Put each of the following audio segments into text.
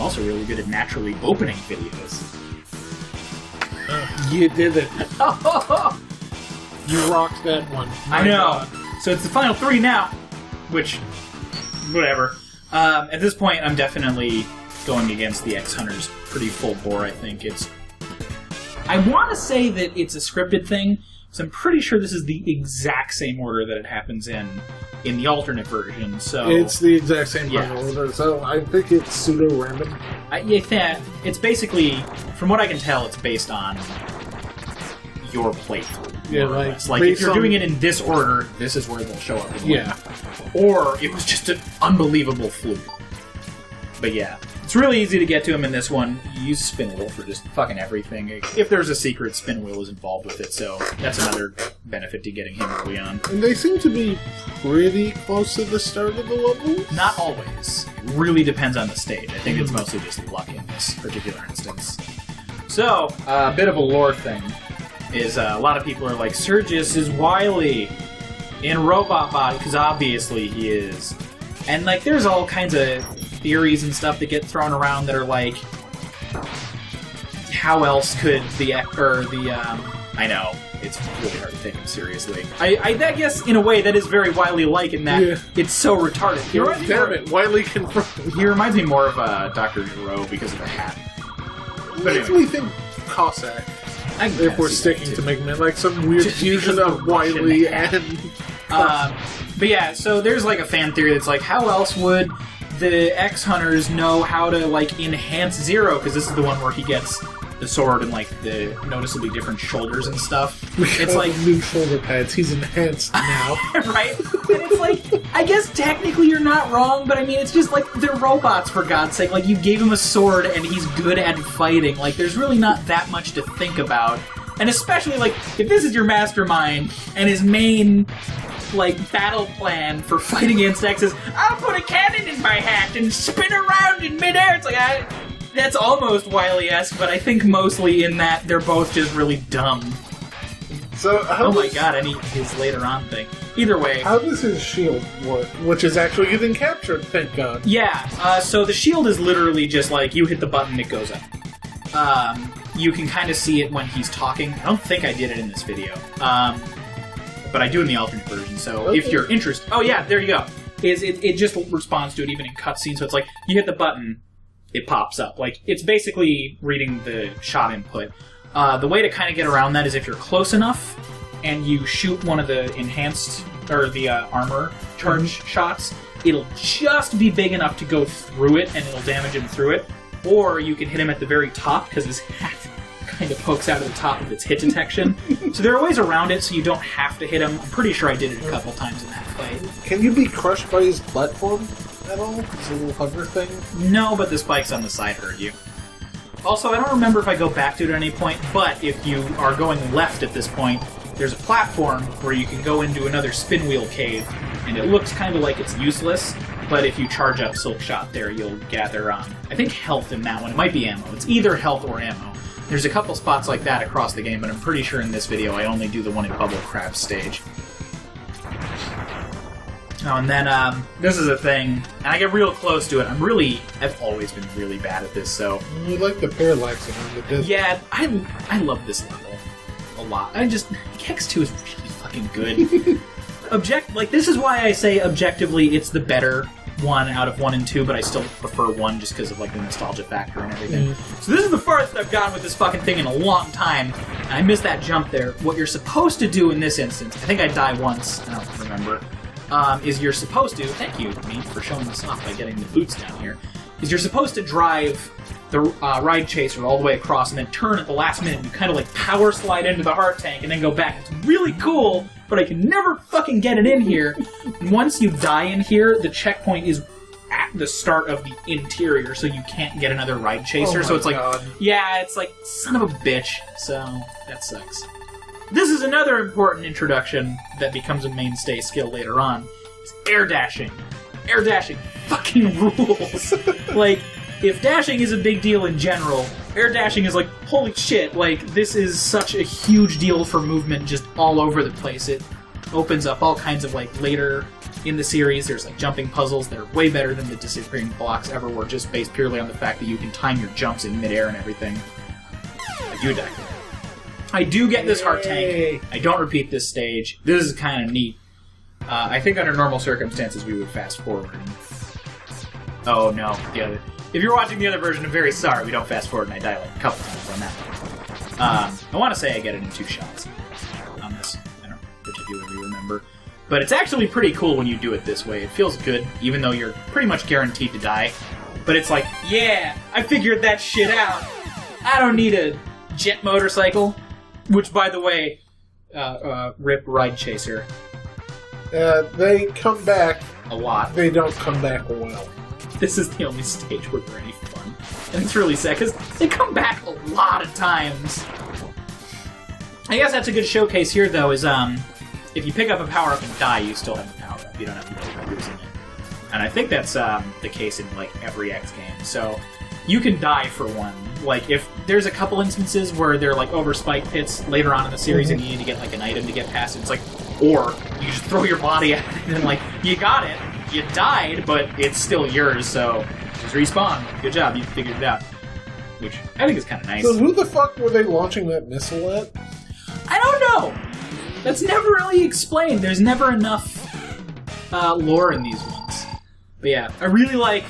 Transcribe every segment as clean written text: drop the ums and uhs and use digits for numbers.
also really good at naturally opening videos. You did it. You rocked that one. I know. So it's the final 3 now, which, whatever. At this point, I'm definitely going against the X-Hunters pretty full bore, I think. I want to say that it's a scripted thing, so I'm pretty sure this is the exact same order that it happens in the alternate version. So it's the exact same order, so I think it's pseudo-random. It's basically, from what I can tell, it's based on your playthrough. Yeah, like if you're doing it in this order, this is where they'll show up. Or it was just an unbelievable fluke. But yeah, it's really easy to get to him in this one. You use a spin wheel for just fucking everything. If there's a secret, spin wheel is involved with it, so that's another benefit to getting him early on. And they seem to be pretty close to the start of the level? Not always. It really depends on the stage. I think it's mostly just luck in this particular instance. So, a bit of a lore thing is a lot of people are like, Sergius is Wily in Robot Body, because obviously he is. And like, there's all kinds of theories and stuff that get thrown around that are like, how else could I know, it's really hard to take him seriously. I guess, in a way, that is very Wily-like in that it's so retarded. Damn it, Wily confirmed. He reminds me more of Dr. Giro because of the hat. But makes me think Cossack. If we're sticking to making it like some weird fusion of Wily and... but yeah, so there's like a fan theory that's like, how else would the X-Hunters know how to like enhance Zero? Because this is the one where he gets the sword and like the noticeably different shoulders and stuff. It's like new shoulder pads. He's enhanced now, right? And it's like, I guess technically you're not wrong, but I mean, it's just like they're robots, for God's sake. Like, you gave him a sword and he's good at fighting. Like, there's really not that much to think about. And especially like if this is your mastermind and his main like battle plan for fighting against X is, I'll put a cannon in my hat and spin around in midair. It's like, that's almost Wily-esque, but I think mostly in that they're both just really dumb. So oh my god, I need his later on thing. Either way. How does his shield work? Which is actually getting captured, thank God. Yeah, so the shield is literally just like, you hit the button, it goes up. You can kind of see it when he's talking. I don't think I did it in this video. But I do in the alternate version, so if you're interested... Oh yeah, there you go. It just responds to it even in cutscenes, so it's like, you hit the button, it pops up. Like, it's basically reading the shot input. The way to kind of get around that is if you're close enough, and you shoot one of the enhanced, or the armor charge shots, it'll just be big enough to go through it, and it'll damage him through it. Or you can hit him at the very top, because his hat kind of pokes out of the top of its hit detection. So there are ways around it so you don't have to hit him. I'm pretty sure I did it a couple times in that fight. Can you be crushed by his platform at all? It's a little hover thing? No, but the spikes on the side hurt you. Also, I don't remember if I go back to it at any point, but if you are going left at this point, there's a platform where you can go into another spin wheel cave, and it looks kind of like it's useless, but if you charge up Silk Shot there, you'll gather, I think, health in that one. It might be ammo. It's either health or ammo. There's a couple spots like that across the game, but I'm pretty sure in this video I only do the one in Bubble Crab stage. Oh, and then, this is a thing, and I get real close to it. I've always been really bad at this, so... You like the parallaxing on the disc. Yeah, I love this level a lot. X2 is really fucking good. This is why I say objectively it's the better one out of 1 and 2, but I still prefer 1 just because of like the nostalgia factor and everything. So this is the farthest I've gone with this fucking thing in a long time. And I missed that jump there. What you're supposed to do in this instance, I think I die once, I don't remember, is you're supposed to, thank you, me, for showing this off by getting the boots down here, is you're supposed to drive the ride chaser all the way across and then turn at the last minute and you kind of like power slide into the heart tank and then go back. It's really cool, but I can never fucking get it in here. And once you die in here, the checkpoint is at the start of the interior, so you can't get another ride chaser. So it's like, yeah, it's like, son of a bitch. So that sucks. This is another important introduction that becomes a mainstay skill later on, is air dashing. Air dashing fucking rules. Like, if dashing is a big deal in general, air dashing is like, holy shit, like, this is such a huge deal for movement just all over the place. It opens up all kinds of, like, later in the series. There's like jumping puzzles that are way better than the disappearing blocks ever were, just based purely on the fact that you can time your jumps in midair and everything. I do die. I do get this heart tank. I don't repeat this stage. This is kind of neat. I think under normal circumstances we would fast forward. Oh no, if you're watching the other version, I'm very sorry. We don't fast forward, and I die like a couple times on that one. I want to say I get it in 2 shots on this. I don't particularly remember. But it's actually pretty cool when you do it this way. It feels good, even though you're pretty much guaranteed to die. But it's like, yeah, I figured that shit out. I don't need a jet motorcycle. Which, by the way, rip Ride Chaser. They come back a lot. They don't come back well. This is the only stage where they're any fun. And it's really sad, because they come back a lot of times. I guess that's a good showcase here, though, is if you pick up a power-up and die, you still have the power-up. You don't have to worry about losing it. And I think that's the case in, like, every X game. So you can die for one. Like, if there's a couple instances where they're, like, over spike pits later on in the series and you need to get, like, an item to get past it, it's like, or you just throw your body at it and, like, you got it. You died, but it's still yours, so just respawn. Good job, you figured it out. Which I think is kind of nice. So who the fuck were they launching that missile at? I don't know! That's never really explained. There's never enough lore in these ones. But yeah, I really like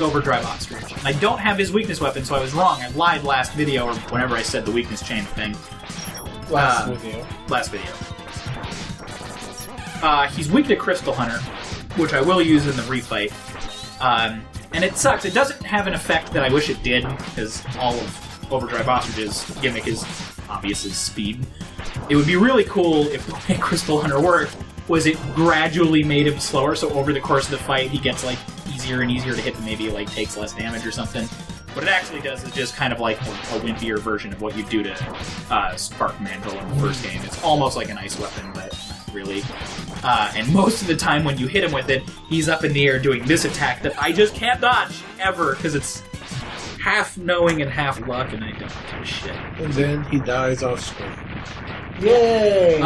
Overdrive Ostrich. And I don't have his weakness weapon, so I was wrong. I lied last video, or whenever I said the weakness chain thing. Last video. He's weak to Crystal Hunter, which I will use in the refight. And it sucks. It doesn't have an effect that I wish it did, because all of Overdrive Ostrich's gimmick is obvious as speed. It would be really cool if the way Crystal Hunter worked was it gradually made him slower, so over the course of the fight he gets like easier and easier to hit and maybe like takes less damage or something. What it actually does is just kind of like a wimpier version of what you do to Spark Mantle in the first game. It's almost like an ice weapon, but not really. And most of the time when you hit him with it, he's up in the air doing this attack that I just can't dodge, ever, because it's half knowing and half luck, and I don't give a shit. And then he dies off screen. Yay!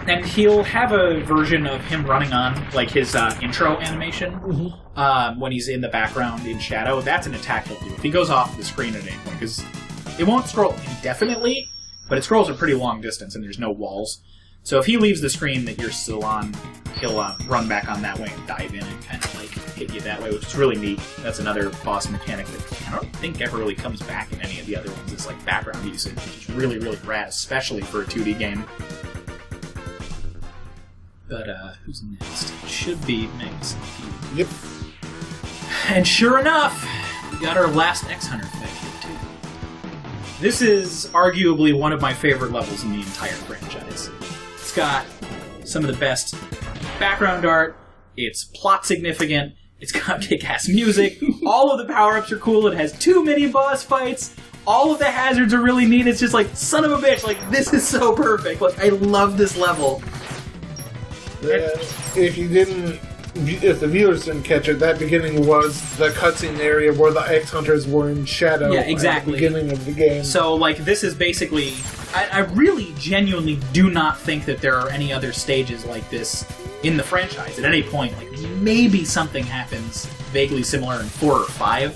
And he'll have a version of him running on, like his intro animation, when he's in the background in shadow. That's an attack he'll do. If he goes off the screen at any point, because it won't scroll indefinitely, but it scrolls a pretty long distance and there's no walls. So if he leaves the screen that you're still on, he'll run back on that way and dive in and kind of like hit you that way, which is really neat. That's another boss mechanic that I don't think ever really comes back in any of the other ones. It's like background usage, which is really, really rad, especially for a 2D game. But, who's next? It should be Centipede. Yep. And sure enough, we got our last X-Hunter fight here, too. This is arguably one of my favorite levels in the entire franchise. It's got some of the best background art, it's plot significant, it's got kick-ass music, all of the power-ups are cool, it has 2 mini-boss fights, all of the hazards are really neat, it's just like, son of a bitch, like, this is so perfect, like, I love this level. If the viewers didn't catch it, that beginning was the cutscene area where the X-Hunters were in shadow. Yeah, exactly. At the beginning of the game. So, like, this is basically... I really genuinely do not think that there are any other stages like this in the franchise at any point. Like, maybe something happens vaguely similar in 4 or 5,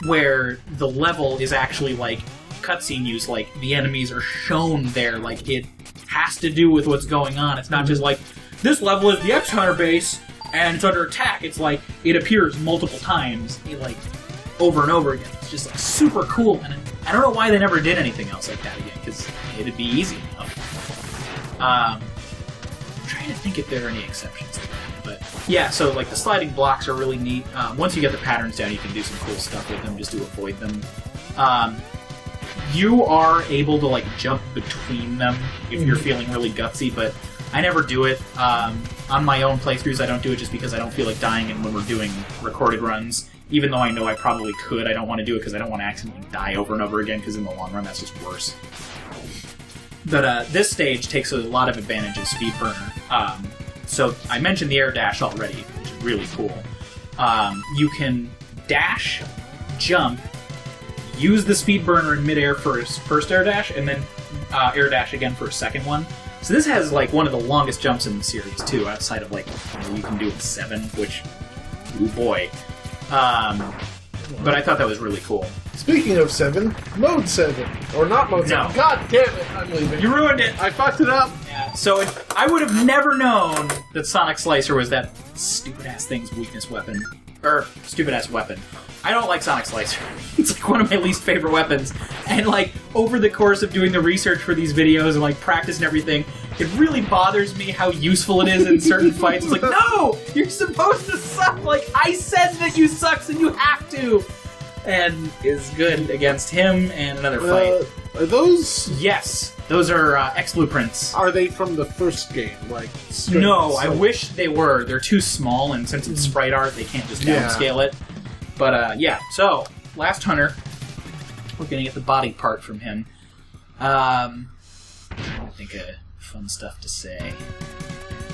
where the level is actually, like, cutscene use. Like, the enemies are shown there. Like, it has to do with what's going on. It's not just like, this level is the X-Hunter base, and it's under attack. It's like, it appears multiple times, like, over and over again. It's just, like, super cool, and I don't know why they never did anything else like that again, because it'd be easy enough. I'm trying to think if there are any exceptions to that, but yeah, so, like, the sliding blocks are really neat. Once you get the patterns down, you can do some cool stuff with them just to avoid them. You are able to, like, jump between them if you're feeling really gutsy, but I never do it. On my own playthroughs, I don't do it just because I don't feel like dying, and when we're doing recorded runs, even though I know I probably could, I don't want to do it because I don't want to accidentally die over and over again, because in the long run, that's just worse. But this stage takes a lot of advantage of Speed Burner. So I mentioned the air dash already, which is really cool. You can dash, jump, use the Speed Burner in midair for his first air dash, and then air dash again for a second one. So this has like one of the longest jumps in the series too, outside of like you can do it 7, which, oh boy. But I thought that was really cool. Speaking of 7, Mode 7. Or not Mode 7. No. God damn it, I'm leaving. You ruined it! I fucked it up! Yeah. So I would have never known that Sonic Slicer was that stupid-ass thing's weakness weapon. Or, stupid-ass weapon. I don't like Sonic Slicer. It's like one of my least favorite weapons. And like, over the course of doing the research for these videos and like practice and everything, it really bothers me how useful it is in certain fights. It's like, no! You're supposed to suck! Like, I said that you suck, so you have to! And is good against him and another fight. Are those... Yes. Those are X-Blueprints. Are they from the first game? Like, no, I wish they were. They're too small, and since it's sprite art, they can't just downscale it. But, yeah. So, Last Hunter. We're gonna get the body part from him. I think of fun stuff to say.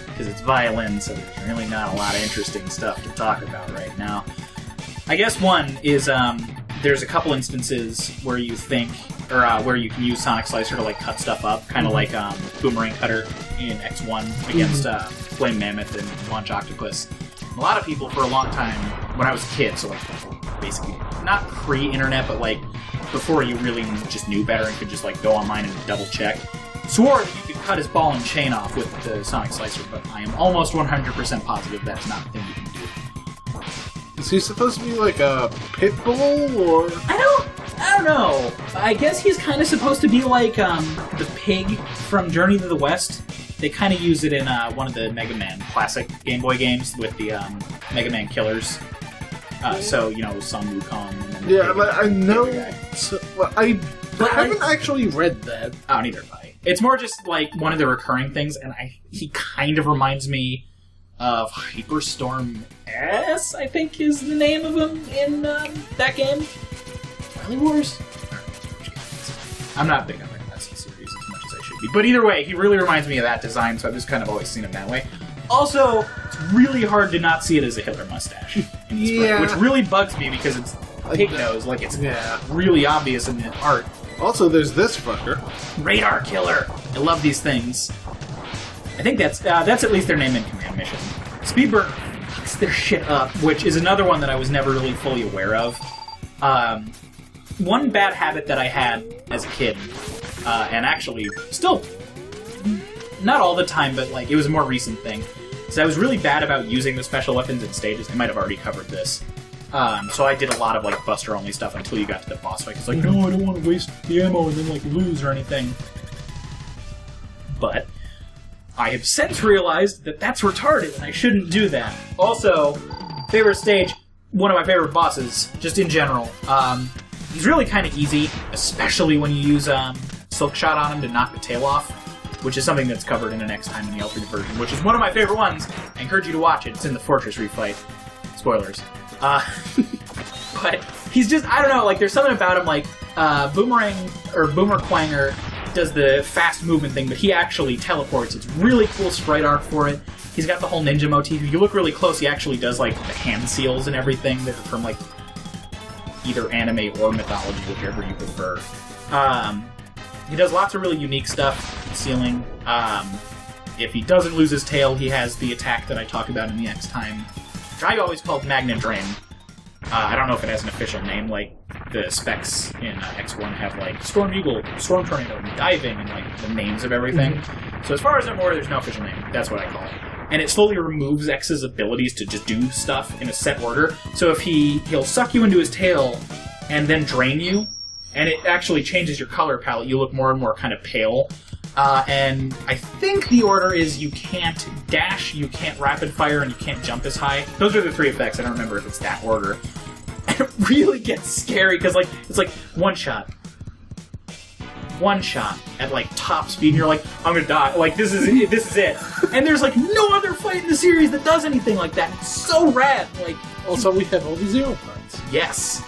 Because it's violin, so there's really not a lot of interesting stuff to talk about right now. I guess one is, there's a couple instances where you think, or where you can use Sonic Slicer to, like, cut stuff up, kind of like Boomerang Cutter in X1 against Flame Mammoth and Launch Octopus. A lot of people, for a long time, when I was a kid, so, like, basically, not pre-internet, but, like, before you really just knew better and could just, like, go online and double-check, swore that you could cut his ball and chain off with the Sonic Slicer, but I am almost 100% positive that's not a thing you can do. Is he supposed to be like a pit bull, or...? I don't know. I guess he's kind of supposed to be like the pig from Journey to the West. They kind of use it in one of the Mega Man classic Game Boy games with the Mega Man killers. So, you know, Sun Wukong. And then yeah, like, I know... I haven't actually read that. Oh, neither have I. It's more just like one of the recurring things, and he kind of reminds me of Hyperstorm S, I think is the name of him in that game. Rally Wars? I'm not big on the classic series as much as I should be. But either way, he really reminds me of that design, so I've just kind of always seen him that way. Also, it's really hard to not see it as a Hitler mustache. In this Yeah. which really bugs me because it's pig nose, like it's really obvious in the art. Also, there's this fucker. Radar Killer! I love these things. I think that's at least their name in Command Mission. Speedburn fucks their shit up, which is another one that I was never really fully aware of. One bad habit that I had as a kid, and actually still, not all the time, but like it was a more recent thing, is I was really bad about using the special weapons in stages. I might have already covered this. So I did a lot of like Buster-only stuff until you got to the boss fight. It's like, no, I don't want to waste the ammo and then like lose or anything. But I have since realized that that's retarded and I shouldn't do that. Also, favorite stage, one of my favorite bosses, just in general. He's really kind of easy, especially when you use Silk Shot on him to knock the tail off, which is something that's covered in the next time in the alternate version, which is one of my favorite ones. I encourage you to watch it. It's in the Fortress refight. Spoilers. But he's just, I don't know, like there's something about him, like Boomerang or Boomer Quanger does the fast movement thing, but he actually teleports. It's really cool sprite art for it. He's got the whole ninja motif. If you look really close, he actually does like the hand seals and everything that are from like either anime or mythology, whichever you prefer. He does lots of really unique stuff, sealing. If he doesn't lose his tail, he has the attack that I talked about in the X Time, which I always called Magna Drain. I don't know if it has an official name, like the specs in X1 have like Storm Eagle, Storm Tornado, and Diving, and like the names of everything. So as far as I'm aware, there's no official name. That's what I call it. And it slowly removes X's abilities to just do stuff in a set order. So if he'll suck you into his tail and then drain you, and it actually changes your color palette. You look more and more kind of pale. And I think the order is you can't dash, you can't rapid fire, and you can't jump as high. Those are the three effects. I don't remember if it's that order. And it really gets scary because like it's like one shot at like top speed, and you're like, I'm gonna die. Like this is it. And there's like no other fight in the series that does anything like that. It's so rad. Like also we have all the zero parts. Yes.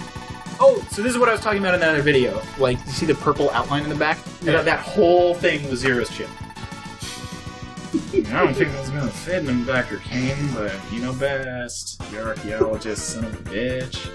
Oh, so this is what I was talking about in that other video. Like, you see the purple outline in the back? Yeah. That whole thing was Zero's chip. I don't think that's gonna fit in Dr. Kane, but you know best. You archaeologist, son of a bitch.